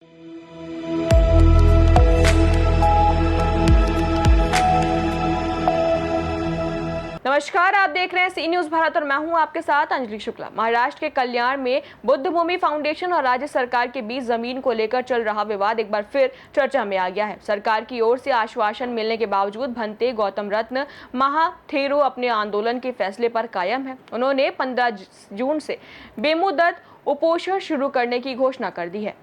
नमस्कार, आप देख रहे हैं सी न्यूज भारत और मैं हूं आपके साथ अंजलि शुक्ला। महाराष्ट्र के कल्याण में बुद्ध भूमि फाउंडेशन और राज्य सरकार के बीच जमीन को लेकर चल रहा विवाद एक बार फिर चर्चा में आ गया है। सरकार की ओर से आश्वासन मिलने के बावजूद भंते गौतम रत्न महाथेरो अपने आंदोलन के फैसले पर कायम है। उन्होंने 15 जून से बेमुदत उपोषण शुरू करने की घोषणा कर दी है।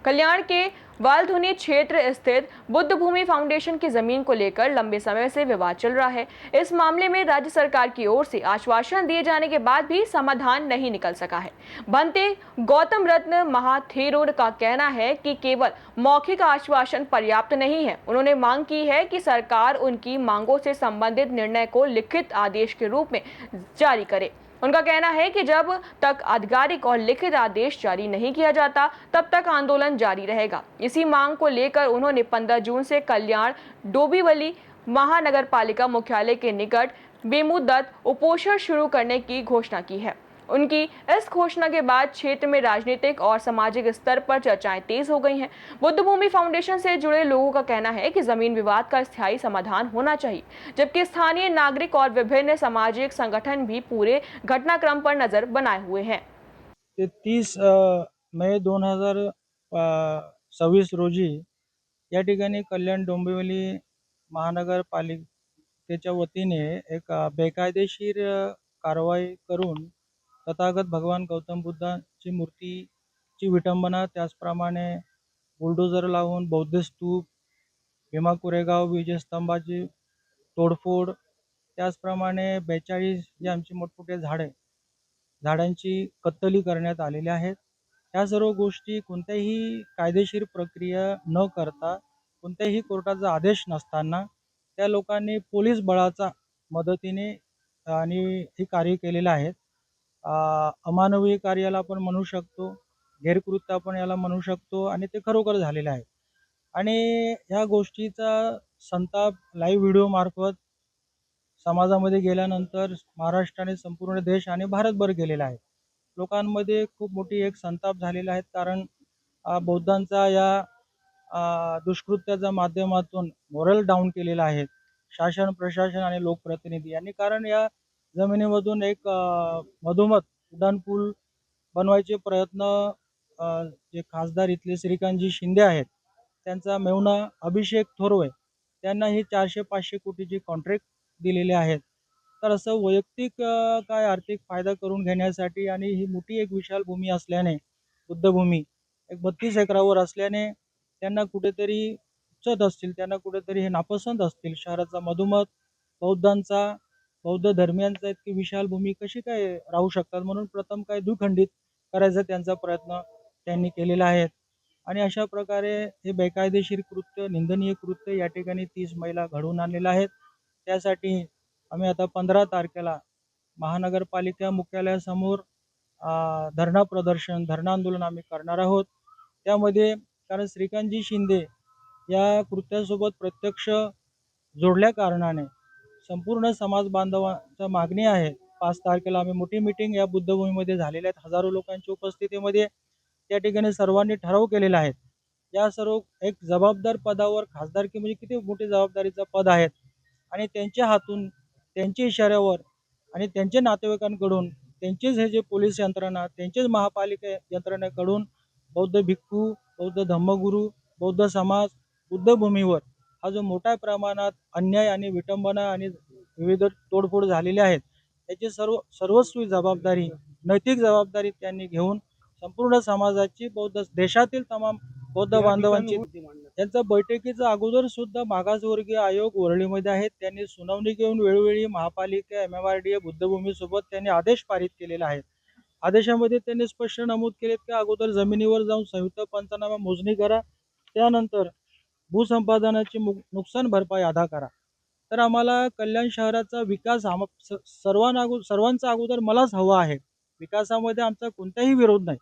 कल्याण के वालधुनी क्षेत्र स्थित बुद्ध भूमि फाउंडेशन की जमीन को लेकर लंबे समय से विवाद चल रहा है। इस मामले में राज्य सरकार की ओर से आश्वासन दिए जाने के बाद भी समाधान नहीं निकल सका है। भंते गौतम रत्न महाथेरो का कहना है कि केवल मौखिक आश्वासन पर्याप्त नहीं है। उन्होंने मांग की है कि सरकार उनकी मांगों से संबंधित निर्णय को लिखित आदेश के रूप में जारी करे। उनका कहना है कि जब तक आधिकारिक और लिखित आदेश जारी नहीं किया जाता तब तक आंदोलन जारी रहेगा। इसी मांग को लेकर उन्होंने 15 जून से कल्याण डोंबिवली महानगर पालिका मुख्यालय के निकट बेमुदत उपोषण शुरू करने की घोषणा की है। उनकी इस घोषणा के बाद क्षेत्र में राजनीतिक और सामाजिक स्तर पर चर्चाएं तेज हो गई हैं। बुद्ध भूमि फाउंडेशन से जुड़े लोगों का कहना है कि जमीन विवाद का स्थायी समाधान होना चाहिए, जबकि स्थानीय नागरिक और विभिन्न सामाजिक संगठन भी पूरे घटनाक्रम पर नजर बनाए हुए हैं। 30 मे 2026 रोजी या ठिकाणी कल्याण डोंबिवली महानगरपालिकेच्या वतीने एक बेकायदेशीर कारवाई करून तथागत भगवान गौतम बुद्धांची मूर्तीची विटंबना, त्याचप्रमाणे बुलडोजर लावून बौद्ध स्तूप, भीमा कोरेगाव विजयस्तंभाची तोडफोड, त्याचप्रमाणे 42 जे आमची मोठमोठे झाडांची कत्तली करण्यात आलेली आहेत। ह्या सर्व गोष्टी कोणत्याही कायदेशीर प्रक्रिया न करता, कोणत्याही कोर्टाचा आदेश नसताना त्या लोकांनी पोलीस बळाच्या मदतीने आणि हे कार्य केलेलं आहे। अमानवीय कार्याला आपण म्हणू शकतो, गैरकृत्य आपण याला म्हणू शकतो आणि ते खरोखर झालेलं आहे। आणि ह्या गोष्टीचा संताप लाईव्ह व्हिडिओ मार्फत समाजामध्ये गेल्यानंतर महाराष्ट्राने संपूर्ण देश आणि भारतभर गेलेला आहे। लोकांमध्ये खूप मोठी एक संताप झालेला आहे, कारण बौद्धांचा या दुष्कृत्याच्या माध्यमातून मोरल डाऊन केलेला आहे शासन, प्रशासन आणि लोकप्रतिनिधी यांनी। कारण या जमिनीमधून एक मधोमध उड्डाणपूल बनवायचे प्रयत्न जे खासदार इथले श्रीकांतजी शिंदे आहेत, त्यांचा मेहुणा अभिषेक थोरवे त्यांना ही 400-500 कोटीची कॉन्ट्रॅक्ट दिलेले आहेत। तर असं वैयक्तिक काय आर्थिक फायदा करून घेण्यासाठी आणि ही मोठी एक विशाल भूमी असल्याने, बुद्ध भूमी एक 32 एकरावर असल्याने त्यांना कुठेतरी उचत असतील, त्यांना कुठेतरी हे नापसंत असतील। शहराचा मधोमध बौद्ध धर्मियांचा इतकी विशाल भूमी कशी काय राहू शकतात, म्हणून प्रथम काय दुखंडित करायचा त्यांचा प्रयत्न त्यांनी केलेला आहे। आणि अशा प्रकारे हे बेकायदेशीर कृत्य, निंदनीय कृत्य या ठिकाणी 30 महिला घडवून आणलेलं आहेत। त्यासाठी आम्ही आता 15 तारखेला महानगरपालिका मुख्यालयासमोर धरणा प्रदर्शन, धरणा आंदोलन आम्ही करणार आहोत। त्यामध्ये कारण श्रीकांतजी शिंदे या कृत्यासोबत प्रत्यक्ष जोडल्या कारणाने संपूर्ण समाज बांधवांची मागणी आहे। 5 तारखेला आम्ही मोठी मीटिंग या बुद्धभूमीमध्ये झालेल्या आहेत, हजारो लोकांच्या उपस्थितीमध्ये। त्या ठिकाणी सर्वांनी ठराव केलेला आहे। या सर्व एक जबाबदार पदावर, खासदारकी म्हणजे किती मोठी जबाबदारीचं पद आहे, आणि त्यांच्या हातून, त्यांच्या इशाऱ्यावर आणि त्यांच्या नातेवाईकांकडून, त्यांचेच हे जे पोलीस यंत्रणा, त्यांचेच महापालिका यंत्रणेकडून बौद्ध भिक्खू, बौद्ध धम्मगुरू, बौद्ध समाज, बुद्ध भूमीवर हा जो मोठ्या प्रमाणात अन्याय आणि विटंबना आणि विविध तोडफोड झालेले आहेत, त्याची सर्वस्वी जबाबदारी, नैतिक जबाबदारी त्यांनी घेऊन संपूर्ण समाजाची, बौद्ध देशातील तमाम बौद्ध बांधवांची यांचा बैठकीचा अगोदर सुद्धा मागासवर्गीय आयोग वरळीमध्ये आहेत। त्यांनी सुनावणी घेऊन वेळोवेळी महापालिका, MMRDA, बुद्धभूमी सोबत त्यांनी आदेश पारित केलेला आहे। आदेशामध्ये त्यांनी स्पष्ट नमूद केलेत की अगोदर जमिनीवर जाऊन संयुक्त पंचनामा मोजणी करा, त्यानंतर भूसंपादनाची नुकसान भरपाई अदा करा। तर आम्हाला कल्याण शहराचा विकास सर्वांचा अगोदर मलाच हवा आहे। विकासामध्ये आमचा कोणताही विरोध नाही,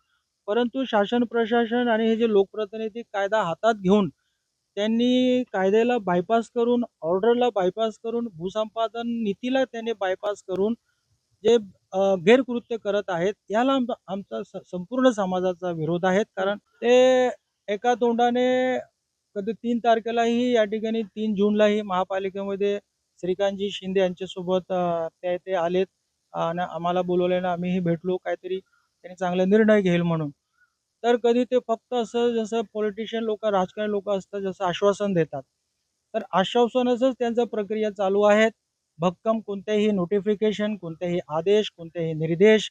परंतु शासन, प्रशासन आणि हे जे लोकप्रतिनिधी कायदा हातात घेऊन त्यांनी कायद्याला बायपास करून, ऑर्डरला बायपास करून, भूसंपादन नीतीला त्यांनी बायपास करून जे गैरकृत्य करत आहेत, याला आमचा संपूर्ण समाजाचा विरोध आहे। कारण ते एका तोंडाने कधी 3 तारखेलाही या ठिकाणी 3 जूनलाही महापालिकेमध्ये श्रीकांतजी शिंदे यांच्यासोबत ते आलेत आणि आम्हाला बोलवल्यानं आम्हीही भेटलो. काहीतरी त्यांनी चांगला निर्णय घेईल म्हणून. तर कधी ते फक्त असं जसं पॉलिटिशियन लोकं, राजकारणी लोकं असतात जसं आश्वासन देतात. तर आश्वासनाचंच त्यांच्या प्रक्रिया चालू आहेत. भक्कम कोणत्याही नोटिफिकेशन, कोणतेही आदेश, कोणतेही निर्देश,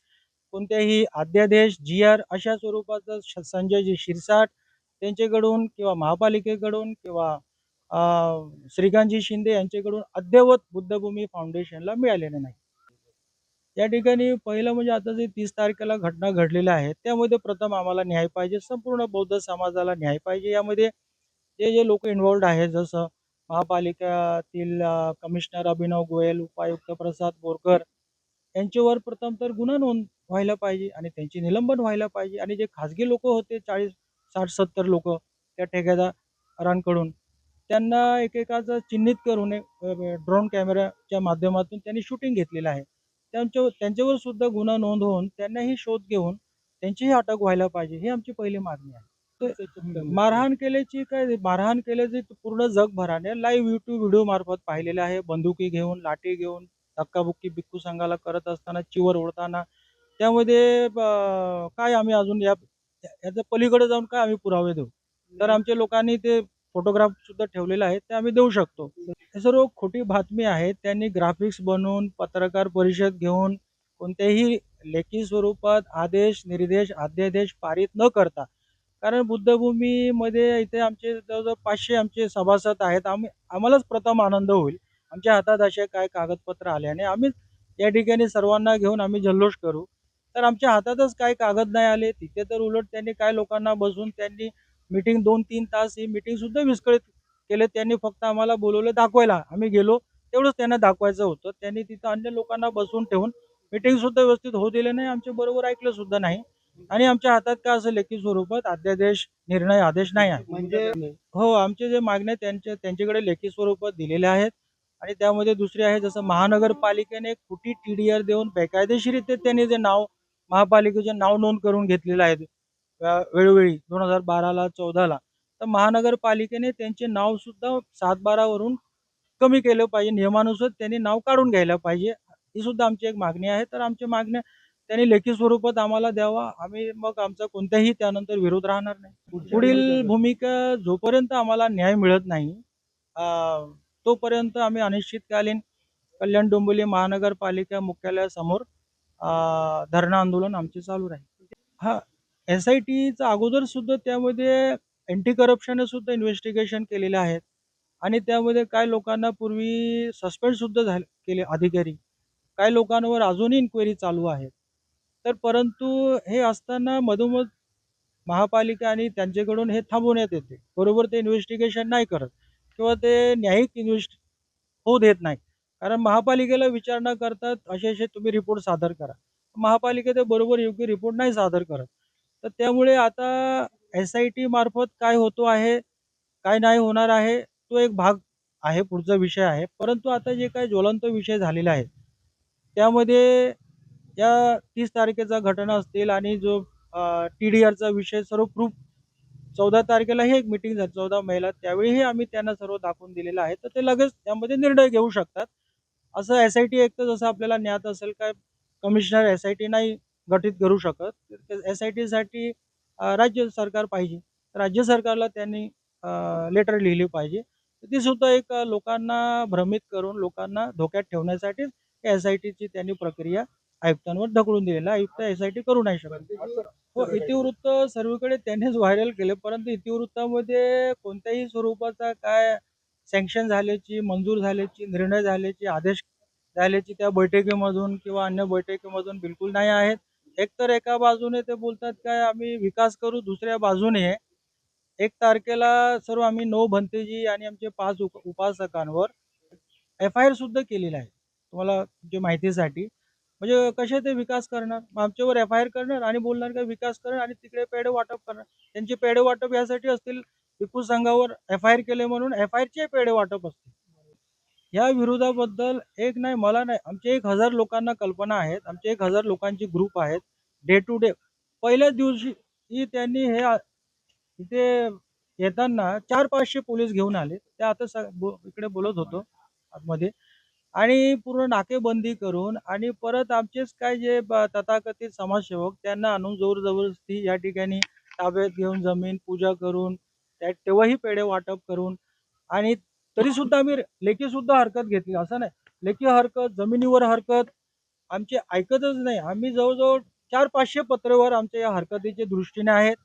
कोणतेही अध्यादेश, जी-आर अशा स्वरूपाचं संजयजी शिरसाट त्यांच्याकडून किंवा महापालिकेकडून किंवा अ, श्रीकांतजी शिंदे यांच्याकडून अद्ययावत बुद्धभूमी फाउंडेशनला मिळालेलं नाही. या ठिकाणी पहिलं म्हणजे आता जे 30 तारखेला घटना घडलेल्या आहेत, त्यामध्ये प्रथम आम्हाला न्याय पाहिजे. संपूर्ण बौद्ध समाजाला न्याय पाहिजे. यामध्ये जे लोकं इन्व्हॉल्वड आहेत, जसं महापालिकेतील कमिशनर अभिनव गोयल, उपायुक्त प्रसाद बोरकर यांच्यावर प्रथम तर गुन्हा नोंद व्हायला पाहिजे आणि त्यांची निलंबन व्हायला पाहिजे आणि जे खाजगी लोकं होते 40, 60, 70 लोकं त्या ठेकेदारांकडून त्यांना एकेकाचं चिन्हित करून ड्रोन कॅमेराच्या माध्यमातून त्यांनी शूटिंग घेतलेलं आहे. त्यांच्यावर सुद्धा गुन्हा नोंद होऊन त्यांनाही शोध घेऊन त्यांचीही अटक व्हायला पाहिजे, ही आमची पहिली मागणी आहे. मारहाण केल्याची काय मारहाण केल्याचे पूर्ण जगभराने लाईव्ह YouTube व्हिडिओ मार्फत पाहिलेले आहे. बंदुकी घेऊन, लाठी घेऊन, धक्काबुक्की भिक्खू संघाला करत असताना, चिवर ओढताना त्यामध्ये काय आम्ही अजून याच्या पलीकडे जाऊन काय आम्ही पुरावे देऊ? तर आमच्या लोकांनी ते फोटोग्राफ सुद्धा ठेवलेला आहे, ते आम्ही देऊ शकतो. हे सर्व खोटी बातमी आहे. त्यांनी ग्राफिक्स बनवून, पत्रकार परिषद घेऊन, कोणत्याही लेखी स्वरूपात आदेश, निर्देश, अध्यादेश पारित न करता कारण बुद्धभूमीमध्ये इथे आमचे जवळ-जवळ 500 आमचे सभासद आहेत. आम्हालाच प्रथम आनंद होईल. आमच्या हातात असे काय कागदपत्र आल्याने आम्ही या ठिकाणी सर्वांना घेऊन आम्ही जल्लोष करू. तर आमच्या हातातच काही कागद नाही आले. तिथे तर उलट त्यांनी काय लोकांना बसवून त्यांनी मीटिंग 2-3 तास ही मीटिंगसुद्धा विस्कळीत केले. त्यांनी फक्त आम्हाला बोलवलं दाखवायला. आम्ही गेलो. तेवढंच त्यांना दाखवायचं होतं. त्यांनी तिथं अन्य लोकांना बसवून ठेवून मीटिंगसुद्धा व्यवस्थित होऊ दिले नाही. आमच्या बरोबर ऐकलं सुद्धा नाही. आणि आमच्या हातात काय असं लेखी स्वरूपात अध्यादेश, निर्णय, आदेश नाही आहे. म्हणजे हो, आमचे जे मागण्या त्यांच्याकडे लेखी स्वरूपात दिलेल्या आहेत आणि त्यामध्ये दुसरी आहे जसं महानगरपालिकेने खोटी टी-डी-आर देऊन बेकायदेशीरित्या त्यांनी जे नाव महापालिकेचे नाव नोंद करून घेतलेलं आहे वेळोवेळी 2012ला 14ला तर महानगरपालिकेने त्यांचे नाव सुद्धा 7-12 वरून कमी केलं पाहिजे. नियमानुसार त्यांनी नाव काढून घ्यायला पाहिजे. ही सुद्धा आमची एक मागणी आहे. तर आमच्या मागण्या त्यांनी लेखी स्वरूपात आम्हाला द्यावा. आम्ही मग आमचा कोणताही त्यानंतर विरोध राहणार नाही. पुढील भूमिका जोपर्यंत आम्हाला न्याय मिळत नाही अ, तोपर्यंत आम्ही अनिश्चितकालीन कल्याण डोंबिवली महानगरपालिका मुख्यालयासमोर धरणं आंदोलन आमचे चालू राहील. हां, एस-आय-टीचं अगोदर सुद्धा त्यामध्ये अँटी करप्शनने सुद्धा इन्व्हेस्टिगेशन केलेले आहेत आणि त्यामध्ये काही लोकांना पूर्वी सस्पेंड सुद्धा केले अधिकारी. काही लोकांवर अजूनही इन्क्वायरी चालू आहे. तर परंतु हे असताना मधोमध महापालिका आणि त्यांच्याकडून हे थांबवण्यात येते. बरोबर ते इन्व्हेस्टिगेशन नाही करत किंवा ते न्यायिक होऊ देत नाही. कारण महापालिकेला विचारणा करतात, असे-असे तुम्ही रिपोर्ट सादर करा. महापालिका ते बरोबर योग्य रिपोर्ट नाही सादर करत. तर त्यामुळे आता एस-आय-टी मार्फत काय होतो आहे, काय नाही होणार आहे, तो एक भाग आहे, पुढचा विषय आहे. परंतु आता जे काही ज्वलंत विषय झालेला आहे, त्यामध्ये या 30 तारखेचा घटना असतील आणि जो टी-डी-आरचा विषय सर्व प्रूफ 14 तारखेलाही एक मीटिंग झाली 14 मेला त्यावेळीही आम्ही त्यांना सर्व दाखवून दिलेलं आहे. तर ते लगेच त्यामध्ये निर्णय घेऊ शकतात. असं एस-आय-टी एकतर जसं आपल्याला ज्ञात असेल काय कमिशनर एस-आय-टी नाही गठीत करू शकत. एस-आय-टीसाठी राज्य सरकार पाहिजे. राज्य सरकारला त्यांनी लेटर लिहिली पाहिजे. ती सुद्धा एक लोकांना भ्रमित करून लोकांना धोक्यात ठेवण्यासाठीच एस-आय-टीची त्यांनी प्रक्रिया आयुक्तांवर ढकलून दिलेलं आहे. आयुक्त एस-आय-टी करू नाही शकत. हो, इतिवृत्त सर्वीकडे त्यांनीच व्हायरल केले. परंतु इतिवृत्तामध्ये कोणत्याही स्वरूपाचा काय सँक्शन झाल्याची, मंजूर झाल्याची, निर्णय झाल्याची, आदेश झाल्याची त्या बैठकीमधून किंवा अन्य बैठकीमधून बिलकुल नाही आहेत. एकतर एका बाजूने ते बोलतात काय आम्ही विकास करू, दुसऱ्या बाजूने 1 तारखेला सर्व आम्ही 9 भंतेजी आणि आमचे 5 उपासकांवर एफ-आय-आर सुद्धा केलेला आहे. तुम्हाला तुमच्या माहितीसाठी. म्हणजे कसे ते विकास करणार? मग आमच्यावर एफ-आय-आर करणार आणि बोलणार का विकास करणार आणि तिकडे पेढे वाटप करणार. त्यांचे पेढे वाटप यासाठी असतील भिक्खू संघावर एफ-आय-आर केले म्हणून एफ-आय-आरचे पेढे वाटप असतील. या विरोधाबद्दल एक नाही, मला नाही, आमचे 1000 लोकांना कल्पना आहेत. आमचे 1000 लोकांचे ग्रुप आहेत. डे टू डे पहिल्याच दिवशी त्यांनी हे तिथे येताना 400-500 पोलीस घेऊन आले. ते आता इकडे बोलत होतो आतमध्ये आणि पूर्ण नाकेबंदी करून आणि परत आमचेच काय जे तथाकथित समाजसेवक त्यांना आणून जोर जबरदस्ती या ठिकाणी ताब्यात घेऊन जमीन पूजा करून तेव्हाही पेढे वाटप करून आणि तरीसुद्धा आम्ही लेखी सुद्धा हरकत घेतली. असं नाही, लेखी हरकत, जमिनीवर हरकत आमची ऐकतच नाही. आम्ही जवळ-जवळ 400-500 पत्रव्यवहार आमच्या या हरकतीच्या दृष्टीने आहेत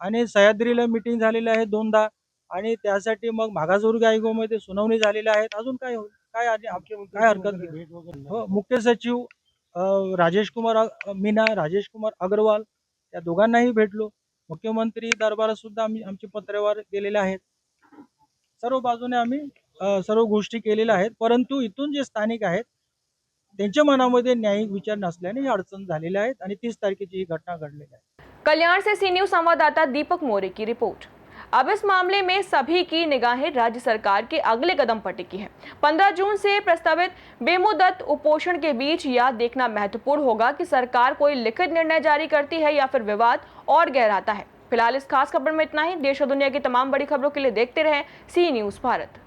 आणि सह्याद्रीला मीटिंग झालेली आहे 2दा आणि त्यासाठी मग मागासवर्गीय आयोगामध्ये सुनावणी झालेल्या आहेत. अजून काय होईल? काय आणि काय हरकत घेऊ? हो, मुख्य सचिव अ, राजेश कुमार मीना, राजेश कुमार अग्रवाल या दोघांनाही भेटलो. मुख्यमंत्री दरबारात सुद्धा आम्ही आमचे पत्रव्यवहार केलेले आहेत. सर्व बाजूने आम्ही सर्व गोष्टी केलेल्या आहेत. परंतु इथून जे स्थानिक आहेत, त्यांच्या मनामध्ये न्यायिक विचार नसल्याने ही अडचण झालेली आहेत आणि 30 तारखेची ही घटना घडलेली आहे. कल्याण से सी न्यूज संवाददाता दीपक मोरे की रिपोर्ट। अब इस मामले में सभी की निगाहें राज्य सरकार के अगले कदम पर टिकी हैं। 15 जून से प्रस्तावित बेमुदत उपोषण के बीच यह देखना महत्वपूर्ण होगा कि सरकार कोई लिखित निर्णय जारी करती है या फिर विवाद और गहराता है। फिलहाल इस खास खबर में इतना ही। देश और दुनिया की तमाम बड़ी खबरों के लिए देखते रहें सी न्यूज भारत।